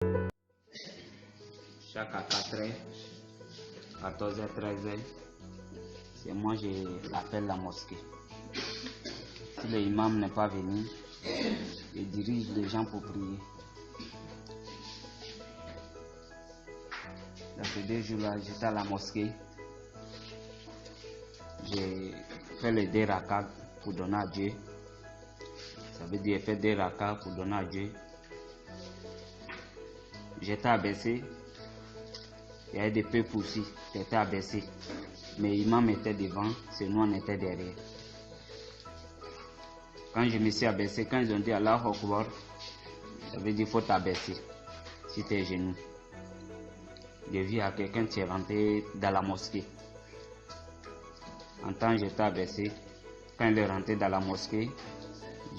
Chaque à 4h, 14h, 13h, c'est moi je l'appelle la mosquée. Si l'imam n'est pas venu, je dirige les gens pour prier. Dans ces 2 jours-là, j'étais à la mosquée. J'ai fait les 2 rakats pour donner à Dieu. Ça veut dire faire 2 rakats pour donner à Dieu. J'étais abaissé. Il y avait des peuples aussi qui étaient abaissés. Mais l'imam était devant, c'est nous on était derrière. Quand je me suis abaissé, quand ils ont dit Allahu Akbar, ça veut dire qu'il faut t'abaisser si tu es genou. J'ai vu à quelqu'un qui est rentré dans la mosquée. En temps j'étais abaissé. Quand il est rentré dans la mosquée,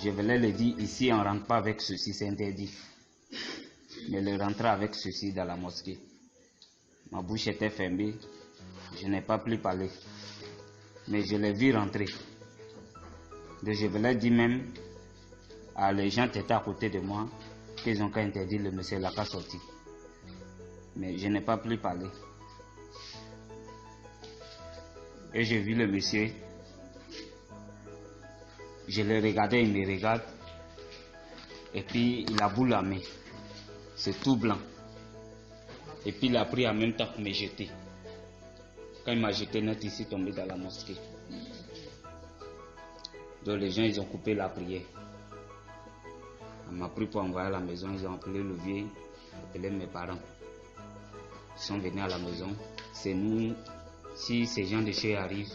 je voulais lui dire ici on ne rentre pas avec ceci, c'est interdit. Mais il rentrait avec ceci dans la mosquée. Ma bouche était fermée, je n'ai pas pu parler. Mais je l'ai vu rentrer. Donc je voulais dire même à les gens qui étaient à côté de moi qu'ils ont qu'à interdire le monsieur n'a pas sorti. Mais je n'ai pas pu parler. Et j'ai vu le monsieur. Je l'ai regardé, il me regarde. Et puis il a boule à main. C'est tout blanc. Et puis il a pris en même temps pour me jeter. Quand il m'a jeté net ici, tombé dans la mosquée. Donc les gens ils ont coupé la prière. On m'a pris pour envoyer à la maison, ils ont appelé le vieux, appelé mes parents. Ils sont venus à la maison. C'est nous, si ces gens de chez arrivent,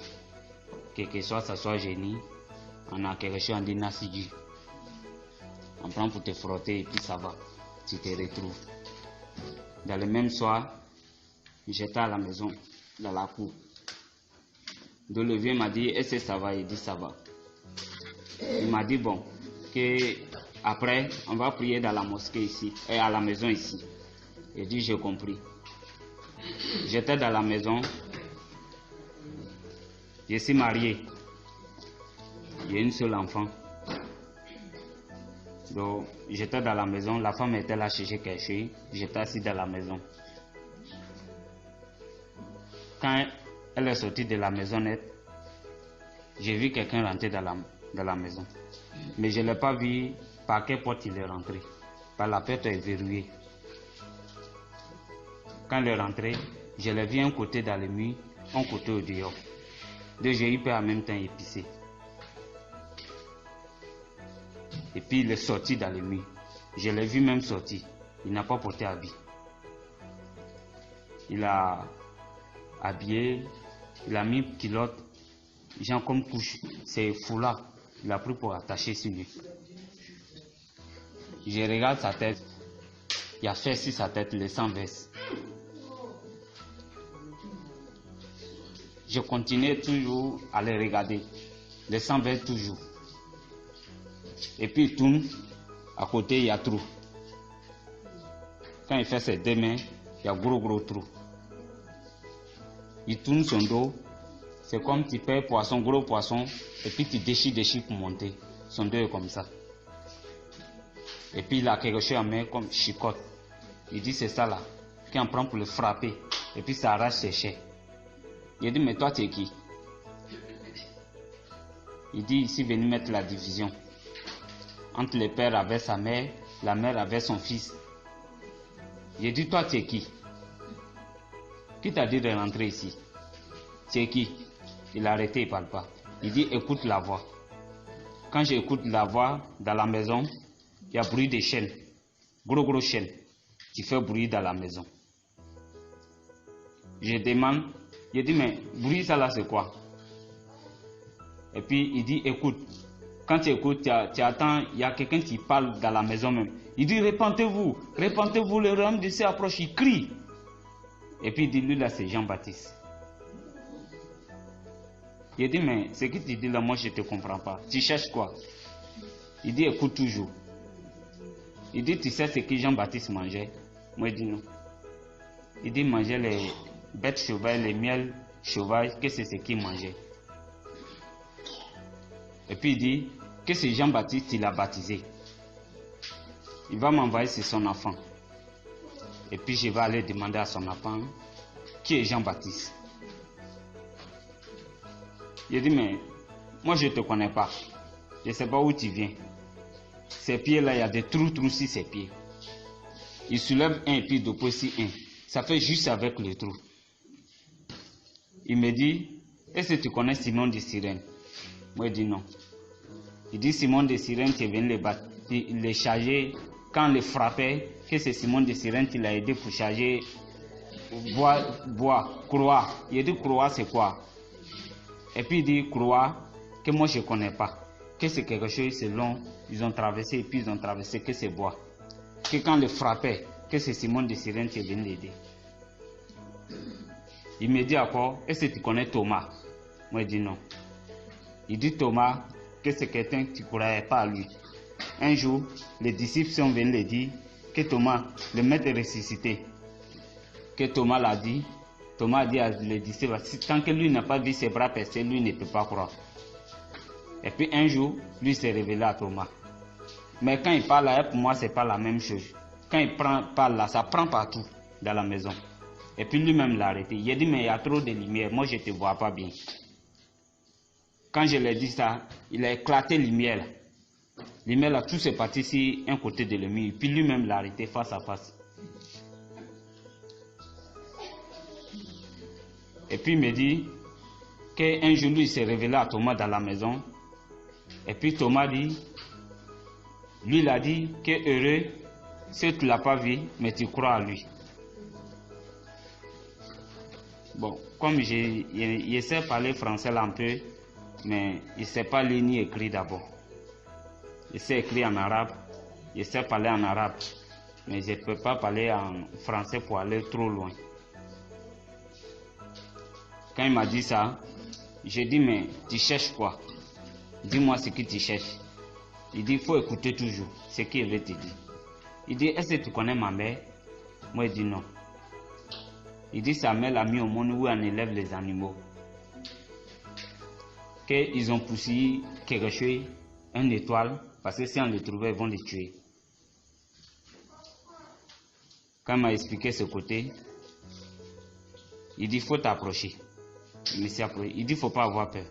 quel que soit, ça soit génie, on a quelque chose, on dit Nasiji. On prend pour te frotter et puis ça va, tu te retrouves. Dans le même soir, j'étais à la maison, dans la cour. Donc le vieux m'a dit, est-ce que ça va? Il dit ça va. Il m'a dit bon, que après on va prier dans la mosquée ici, et à la maison ici. Il dit j'ai compris. J'étais dans la maison, je suis marié, j'ai une seule enfant. Donc j'étais dans la maison, la femme était là chercher quelque chose, j'étais assis dans la maison. Quand elle est sortie de la maisonnette, j'ai vu quelqu'un rentrer dans la maison. Mais je ne l'ai pas vu par quelle porte il est rentré. Par la porte est verrouillée. Quand il est rentré, je l'ai vu un côté dans le mur, un côté au dehors. Donc j'ai eu peur en même temps épicé. Et puis il est sorti dans le mur. Je l'ai vu même sortir. Il n'a pas porté habit. Il a habillé, il a mis culotte, genre comme couche, c'est foulard. Il a pris pour attacher sur lui. Je regarde sa tête. Il a fait sur sa tête le sang verse. Je continuais toujours à le regarder. Le sang verse toujours. Et puis il tourne. À côté, il y a trou. Quand il fait ses 2 mains, il y a gros trou. Il tourne son dos. C'est comme tu perds poisson, gros poisson, et puis tu déchires pour monter. Son dos est comme ça. Et puis il a quelque chose en main comme chicotte. Il dit c'est ça là, qui en prend pour le frapper. Et puis ça arrache ses chairs. Il dit mais toi tu es qui? Il dit ici venu mettre la division. Entre le père avec sa mère, la mère avec son fils. Il dit toi tu es qui? Qui t'a dit de rentrer ici? Tu es qui? Il a arrêté, il ne parle pas. Il dit écoute la voix. Quand j'écoute la voix dans la maison, il y a bruit de chaînes. Gros chaînes. Tu fais bruit dans la maison. Je demande, je dis mais bruit ça là c'est quoi? Et puis il dit écoute. Quand tu écoutes, tu attends, il y a quelqu'un qui parle dans la maison même. Il dit répentez-vous, le royaume de Dieu approche, il crie. Et puis il dit lui là c'est Jean-Baptiste. Il dit mais ce que tu dis là moi je ne te comprends pas. Tu cherches quoi? Il dit écoute toujours. Il dit tu sais ce que Jean-Baptiste mangeait? Moi je dis non. Il dit mangeait les bêtes sauvages, les miels sauvages, que c'est ce qu'il mangeait. Et puis il dit que c'est Jean-Baptiste il a baptisé. Il va m'envoyer sur son enfant. Et puis je vais aller demander à son enfant qui est Jean-Baptiste. Il dit, mais moi je ne te connais pas. Je ne sais pas où tu viens. Ces pieds-là, il y a des trous sur ses pieds. Il soulève un et puis dépose ici un. Ça fait juste avec le trou. Il me dit, est-ce que tu connais Simon de Cyrène? Moi je dis non. Il dit, Simon de Cyrène, tu es venu les charger. Quand il les frappait, que c'est Simon de Cyrène qui l'a aidé pour charger bois, croix. Il dit, croix c'est quoi? Et puis il dit, croix, que moi je ne connais pas. Que c'est quelque chose, c'est long. Ils ont traversé et puis ils ont traversé, que c'est bois. Que quand il les frappait, que c'est Simon de Cyrène qui est venu l'aider. Il me dit encore, est-ce que tu connais Thomas? Moi je dis non. Il dit Thomas, que c'est quelqu'un que tu ne croyais pas à lui. Un jour, les disciples sont venus lui dire que Thomas, le maître est ressuscité. Que Thomas l'a dit. Thomas a dit à les disciples, tant que lui n'a pas vu ses bras percés, lui ne peut pas croire. Et puis un jour, lui s'est révélé à Thomas. Mais quand il parle là, pour moi, ce n'est pas la même chose. Quand il parle là, ça prend partout dans la maison. Et puis lui-même l'a arrêté. Il a dit, mais il y a trop de lumière, moi je ne te vois pas bien. Quand je lui ai dit ça, il a éclaté lumière. Lumière là, tout s'est parti sur un côté de le mur. Puis lui-même l'a arrêté face à face. Et puis il me dit qu'un jour lui s'est révélé à Thomas dans la maison. Et puis Thomas dit, lui il a dit que heureux, si tu ne l'as pas vu, mais tu crois à lui. Bon, comme il sait parler français là un peu, mais il ne sait pas lire ni écrire d'abord. Il sait écrire en arabe, il sait parler en arabe, mais je ne peux pas parler en français pour aller trop loin. Quand il m'a dit ça, j'ai dit, mais tu cherches quoi? Dis-moi ce que tu cherches. Il dit, il faut écouter toujours ce qu'il veut te dire. Il dit, est-ce que tu connais ma mère? Moi, je dis non. Il dit, sa mère l'a mis au monde où on élève les animaux. Qu'ils ont poussé quelque chose, une étoile, parce que si on le trouvait, ils vont le tuer. Quand il m'a expliqué ce côté, il dit, il faut t'approcher. Il me s'est approché. Il dit, il ne faut pas avoir peur.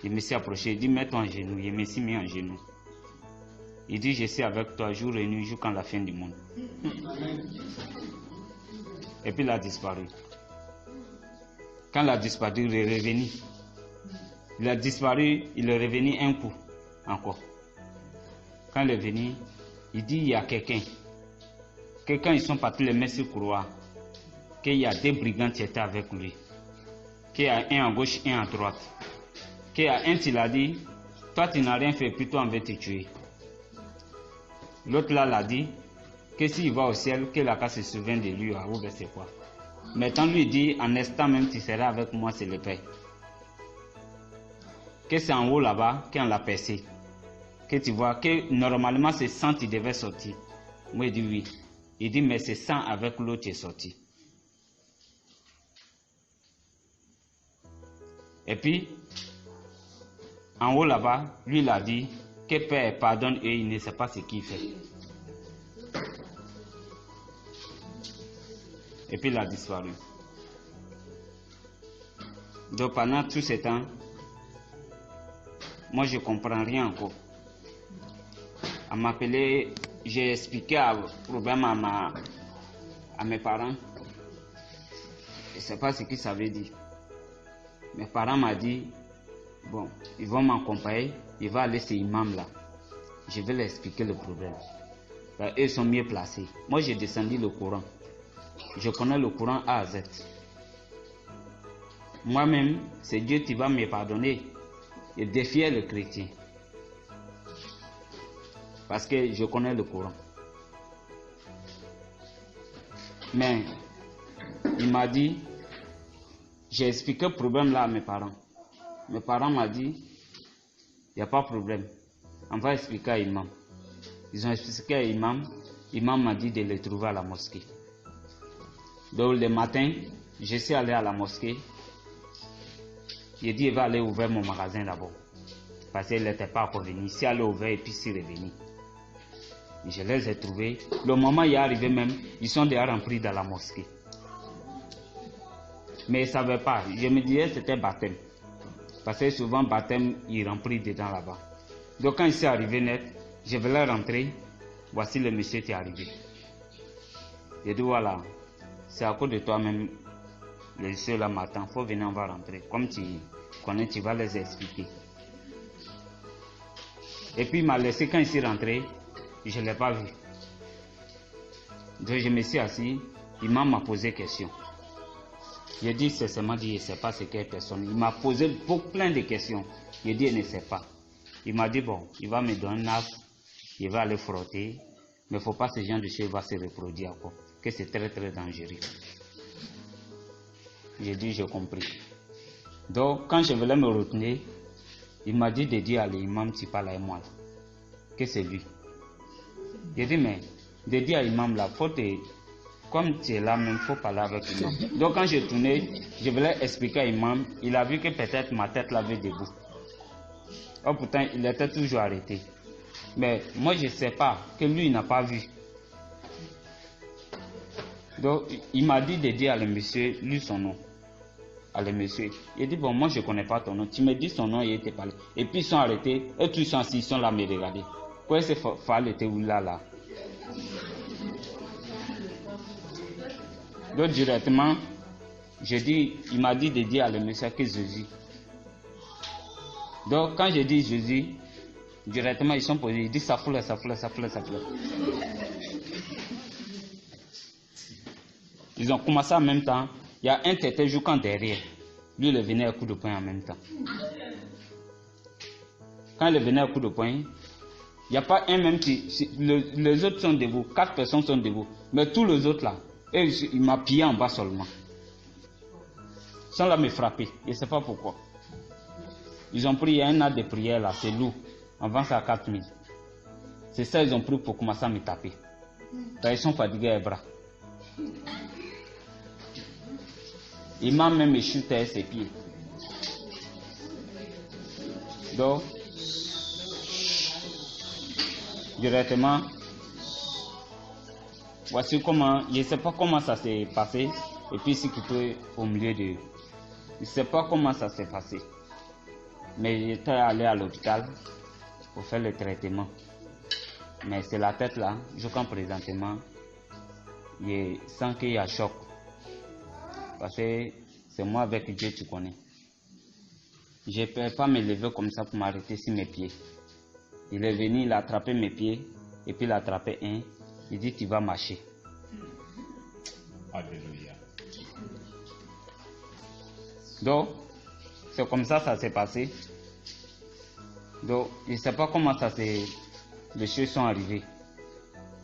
Il me s'est approché. Il dit, mets-toi en genoux. Il me s'est mis en genoux. Il dit, je suis avec toi jour et nuit jusqu'à la fin du monde. Et puis il a disparu. Quand il a disparu, il est revenu. Il a disparu, il est revenu un coup encore. Quand il est venu, il dit, il y a quelqu'un. Quand ils sont partis les mettre sur couloir, qu'il y a des brigands qui étaient avec lui. Qu'il y a un à gauche et un à droite. Qu'il y a un qui l'a dit, toi tu n'as rien fait, puis toi on veut te tuer. L'autre là l'a dit, que s'il va au ciel, que la casse se souvient de lui, ou bien c'est quoi. Mais quand lui dit, en instant même tu seras avec moi, c'est le Père. Que c'est en haut là-bas, qu'on l'a percé. Que tu vois que normalement c'est 100 qui devait sortir. Moi il dit oui. Il dit mais c'est 100 avec l'autre qui est sorti. Et puis, en haut là-bas, lui il a dit que Père pardonne et il ne sait pas ce qu'il fait. Et puis il a disparu. Donc pendant tout ce temps, moi je ne comprends rien encore. À m'appeler, j'ai expliqué le problème à mes parents. Je ne sais pas ce que ça veut dire. Mes parents m'ont dit, bon, ils vont m'accompagner, ils vont aller chez l'imam là. Je vais leur expliquer le problème. Eux, ils sont mieux placés. Moi j'ai descendu le Coran. Je connais le Coran A à Z. Moi-même, c'est Dieu qui va me pardonner et défier le chrétien. Parce que je connais le Coran. Mais, il m'a dit, j'ai expliqué le problème là à mes parents. Mes parents m'ont dit, il n'y a pas de problème. On va expliquer à l'imam. Ils ont expliqué à l'imam. L'imam m'a dit de les trouver à la mosquée. Donc le matin, je suis allé à la mosquée. Il dit, il va aller ouvrir mon magasin d'abord. Parce qu'il n'était pas encore venu. Il s'est allé ouvrir et puis il est revenu. Je les ai trouvés. Le moment y est arrivé même, ils sont déjà rentrés dans la mosquée. Mais ils ne savaient pas. Je me disais que c'était baptême. Parce que souvent, baptême, ils remplissent dedans là-bas. Donc quand il s'est arrivé net, je voulais rentrer. Voici le monsieur qui est arrivé. J'ai dit voilà, c'est à cause de toi-même. Le monsieur là m'attend, il faut venir, on va rentrer. Comme tu connais, tu vas les expliquer. Et puis il m'a laissé, quand il s'est rentré, je ne l'ai pas vu. Donc je me suis assis, il m'a posé question. J'ai dit, c'est seulement dit, je ne sais pas c'est quelle personne. Il m'a posé plein de questions. J'ai dit, il ne sait pas. Il m'a dit, bon, il va me donner un as, il va aller frotter, mais il ne faut pas que ce genre de choses va se reproduire encore, que c'est très très dangereux. J'ai dit, j'ai compris. Donc, quand je voulais me retenir, il m'a dit de dire à l'imam, tu parles avec moi, là, que c'est lui. J'ai dit, mais de dire à l'imam, là, comme tu es là même, il faut parler avec l'imam. Donc, quand j'ai tourné, je voulais expliquer à l'imam, il a vu que peut-être ma tête l'avait debout. Oh, pourtant, il était toujours arrêté. Mais moi, je ne sais pas que lui, il n'a pas vu. Donc, il m'a dit de dire à le monsieur, lui, son nom. À le monsieur. Il dit, bon, moi, je ne connais pas ton nom. Tu me dis son nom et il te parle. Et puis, ils sont arrêtés. Et tous ils sont là à me regarder. Quoi, c'est Fall était où là? Donc, directement, il m'a dit de dire à le monsieur que Jésus. Donc, quand je dis Jésus, directement, ils sont posés. Ils disent, ça foule. Ils ont commencé en même temps. Il y a un tête jouant derrière. Lui, il venait à coup de poing en même temps. Quand il venait à coup de poing, il n'y a pas un même qui... Les autres sont debout. 4 personnes sont debout. Mais tous les autres là, il m'a pillé en bas seulement. Ils sont là me frapper. Je ne sais pas pourquoi. Ils ont pris un acte de prière là, c'est lourd. On vend ça à 4000. C'est ça ils ont pris pour commencer à me taper. Ils sont fatigués les bras. Il m'a même chuté à ses pieds. Donc, directement, voici comment, je ne sais pas comment ça s'est passé. Et puis, c'est qu'il au milieu de eux. Je ne sais pas comment ça s'est passé. Mais j'étais allé à l'hôpital pour faire le traitement. Mais c'est la tête là, je crois présentement, je sens qu'il y a choc. Parce que c'est moi avec Dieu, tu connais. Je ne peux pas me lever comme ça pour m'arrêter sur mes pieds. Il est venu, il a attrapé mes pieds, et puis il a attrapé un. Il dit, tu vas marcher. Alléluia. Donc, c'est comme ça s'est passé. Donc, je ne sais pas comment les choses sont arrivées.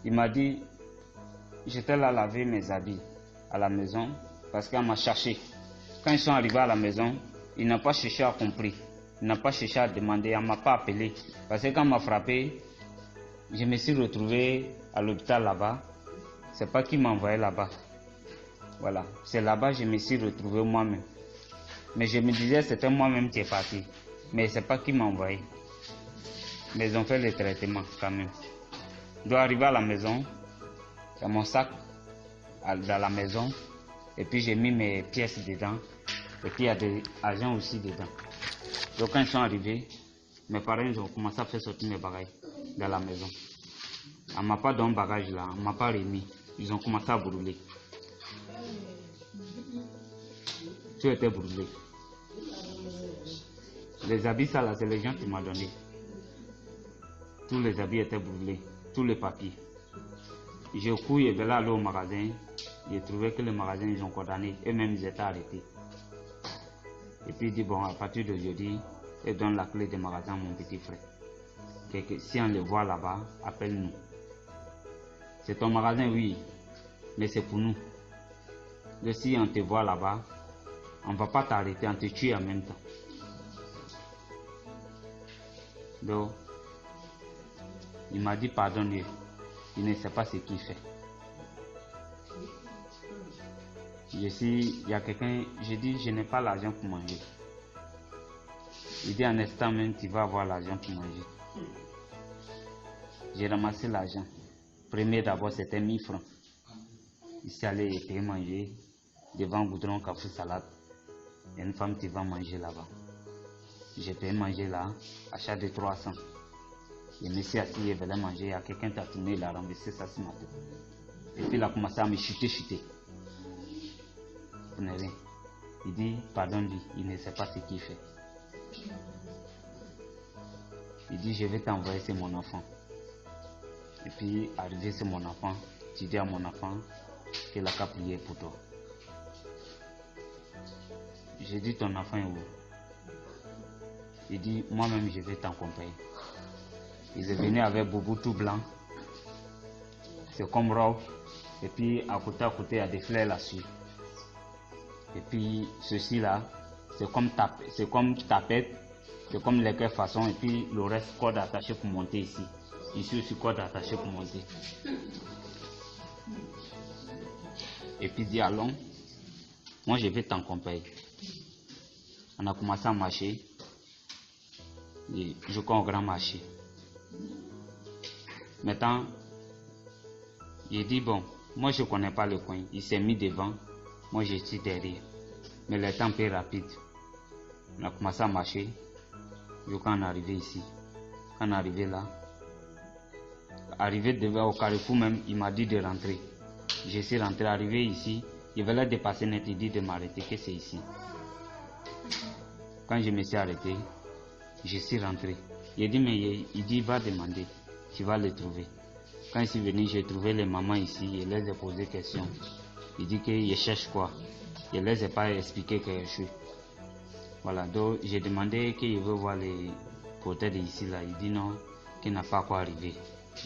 Il m'a dit, j'étais là à laver mes habits à la maison, parce qu'il m'a cherché. Quand ils sont arrivés à la maison, il n'a pas cherché à comprendre. Il n'a pas cherché à demander, il ne m'a pas appelé. Parce que quand il m'a frappé, je me suis retrouvé à l'hôpital là-bas. C'est pas qui m'a envoyé là-bas. Voilà, c'est là-bas que je me suis retrouvé moi-même. Mais je me disais c'était moi-même qui est parti. Mais c'est pas qui m'a envoyé. Mais ils ont fait le traitement quand même. Je dois arriver à la maison. Il y a mon sac dans la maison. Et puis j'ai mis mes pièces dedans. Et puis il y a des agents aussi dedans. Donc quand ils sont arrivés, mes parents ils ont commencé à faire sortir mes bagages dans la maison. On ne m'a pas donné bagage là, on ne m'a pas remis. Ils ont commencé à brûler. Tout était brûlé. Les habits, ça là, c'est les gens qui m'ont donné. Tous les habits étaient brûlés, tous les papiers. J'ai couru et là aller au magasin. J'ai trouvé que les magasins ils ont condamné. Eux-mêmes ils étaient arrêtés. Et puis il dit bon, à partir d'aujourd'hui, il donne la clé des magasins à mon petit frère. Que si on le voit là-bas, appelle-nous. C'est ton magasin, oui, mais c'est pour nous. Donc si on te voit là-bas, on ne va pas t'arrêter, on te tue en même temps. Donc, il m'a dit pardonne-lui. Il ne sait pas ce qu'il fait. Il y a quelqu'un, je dis je n'ai pas l'argent pour manger. Il dit en instant même tu vas avoir l'argent pour manger. J'ai ramassé l'argent. Premier d'abord, c'était 1000 francs. Ici, aller payer manger devant Goudron Café Salade. Il y a une femme qui va manger là-bas. J'ai payé manger là, achat de 300. Je me suis assis, il voulait manger. Il y a quelqu'un qui a tourné, il a renversé ça sur ma tête. Et puis il a commencé à me chuter. Vous n'avez rien. Il dit, pardonne-lui, il ne sait pas ce qu'il fait. Il dit, je vais t'envoyer, c'est mon enfant. Et puis, arrivé, c'est mon enfant. Tu dis à mon enfant qu'il a qu'à prier pour toi. J'ai dit, ton enfant est où? Il dit, moi-même, je vais t'accompagner. Il est venu avec Boubou tout blanc. C'est comme robe. Et puis, à côté, il y a des fleurs là-dessus. Et puis, ceci-là, c'est comme tapette. C'est comme les queues façon. Et puis, le reste, corde attachée pour monter ici. Ici aussi, corde attachée pour monter. Et puis, dit, allons. Moi, je vais t'accompagner. On a commencé à marcher. Et je crois au grand marché. Maintenant, il dit, bon, moi je ne connais pas le coin. Il s'est mis devant, moi je suis derrière. Mais le temps est rapide. On a commencé à marcher. Quand on est arrivé ici, quand on est arrivé là, arrivé devant au carrefour même, il m'a dit de rentrer. Je suis rentré, arrivé ici, il voulait dépasser net, il dit de m'arrêter, que c'est ici. Quand je me suis arrêté, je suis rentré. Il dit, mais il dit, va demander, tu vas le trouver. Quand je suis venu, j'ai trouvé les mamans ici, je les ai posé des questions. Il dit qu'il cherche quoi. Je ne les ai pas expliqué que je suis. Voilà, donc j'ai demandé qu'il veut voir les porteurs d'ici là. Il dit non, qu'il n'a pas quoi arriver.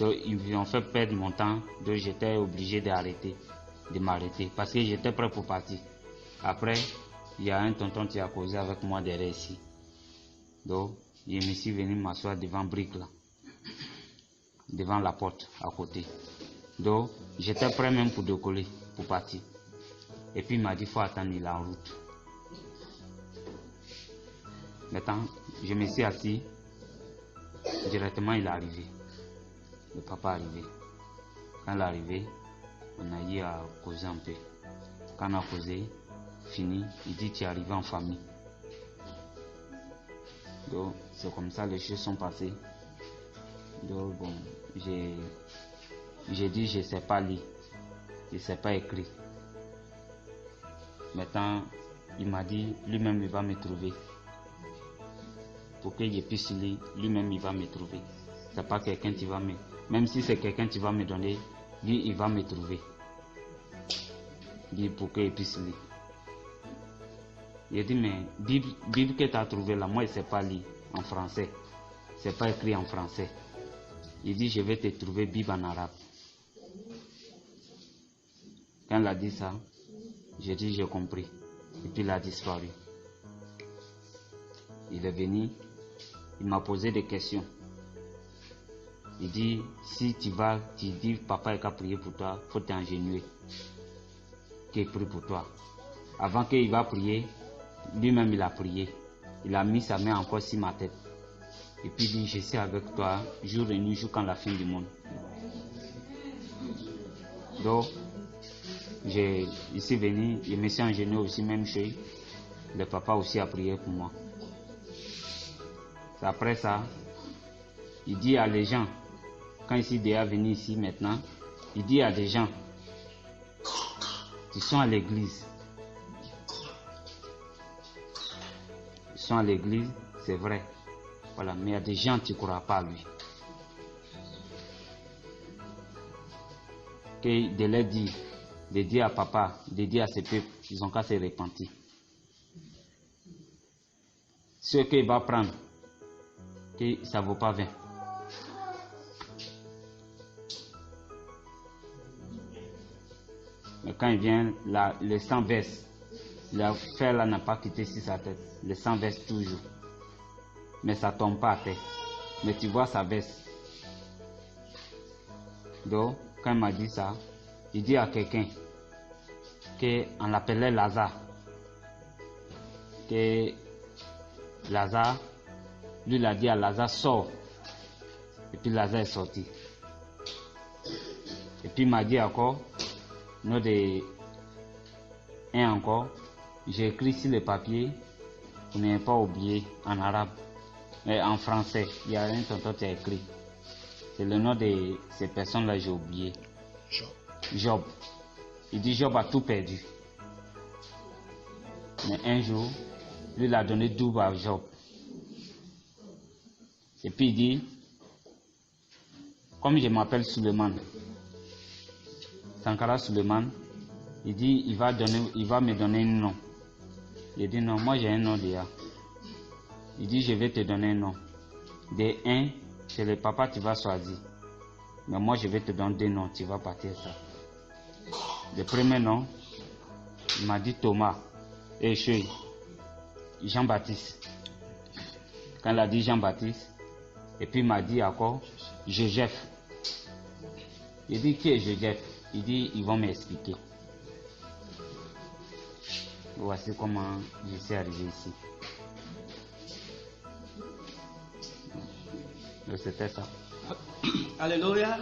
Donc ils ont fait perdre mon temps, donc j'étais obligé de m'arrêter, parce que j'étais prêt pour partir. Après, il y a un tonton qui a causé avec moi derrière ici. Donc, je me suis venu m'asseoir devant brique là, devant la porte à côté. Donc, j'étais prêt même pour décoller, pour partir. Et puis il m'a dit, il faut attendre, il est en route. Maintenant, je me suis assis, directement il est arrivé. Le papa est arrivé. Quand il est arrivé, on a eu à causer un peu. Quand on a causé, fini, il dit, tu es arrivé en famille. Donc, c'est comme ça les choses sont passées. Donc, bon, j'ai dit, je ne sais pas lire, je ne sais pas écrire. Maintenant, il m'a dit, lui-même, il va me trouver. Pour que je puisse lire, lui-même, il va me trouver. C'est pas quelqu'un qui va me... Même si c'est quelqu'un qui va me donner, lui, il va me trouver. Dit pour que je puisse lire. Il a dit, mais Bible que tu as trouvé là, moi, je ne sais pas lire en français. C'est pas écrit en français. Il dit, je vais te trouver Bible en arabe. Quand il a dit ça, j'ai dit, j'ai compris. Et puis il a disparu. Il est venu, il m'a posé des questions. Il dit, si tu vas, tu dis, papa est qu'à prier pour toi, il faut t'ingénuer. Qu'il prie pour toi. Avant qu'il va prier, lui-même il a prié. Il a mis sa main encore sur ma tête. Et puis il dit, je suis avec toi, jour et nuit, jusqu'à la fin du monde. Donc, je suis venu, je me suis ingénié aussi, même chose. Le papa aussi a prié pour moi. Après ça, il dit à les gens, quand il est venu ici maintenant, il dit à des gens, ils sont à l'église. Ils sont à l'église, c'est vrai. Voilà, mais il y a des gens qui ne croient pas à lui. Que de leur dire, de dire à papa, de dire à ses peuples, ils ont qu'à se repentir. Ce qu'il va prendre, que ça ne vaut pas 20. Mais quand il vient, là, le sang verse. Le fer là n'a pas quitté sur sa tête. Le sang verse toujours. Mais ça ne tombe pas à terre. Mais tu vois, ça verse. Donc, quand il m'a dit ça, il dit à quelqu'un qu'on l'appelait Lazare. Que Lazare, lui il a dit à Lazare, sors. Et puis Lazare est sorti. Et puis il m'a dit encore, nom de un encore, j'ai écrit sur le papier, vous n'avez pas oublié en arabe, mais en français, il y a un tonton qui a écrit. C'est le nom de ces personnes-là, j'ai oublié. Job. Il dit Job a tout perdu. Mais un jour, lui il a donné double à Job. Et puis il dit, comme je m'appelle Suleiman, Sankara Suleiman, il dit il va me donner un nom. Il dit non, moi j'ai un nom déjà. Il dit je vais te donner un nom. De un, c'est le papa tu vas choisir. Mais moi je vais te donner deux noms, tu vas partir ça. Le premier nom, il m'a dit Thomas. Et Jean-Baptiste. Quand il a dit Jean-Baptiste, et puis il m'a dit encore Joseph. Il dit qui est Joseph? Il dit ils vont m'expliquer. Voici comment je suis arrivé ici. C'était ça. Alléluia.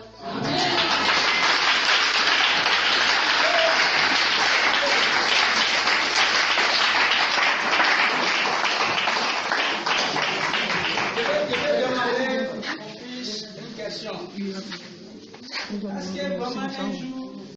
Une question. Est-ce que vraiment un jour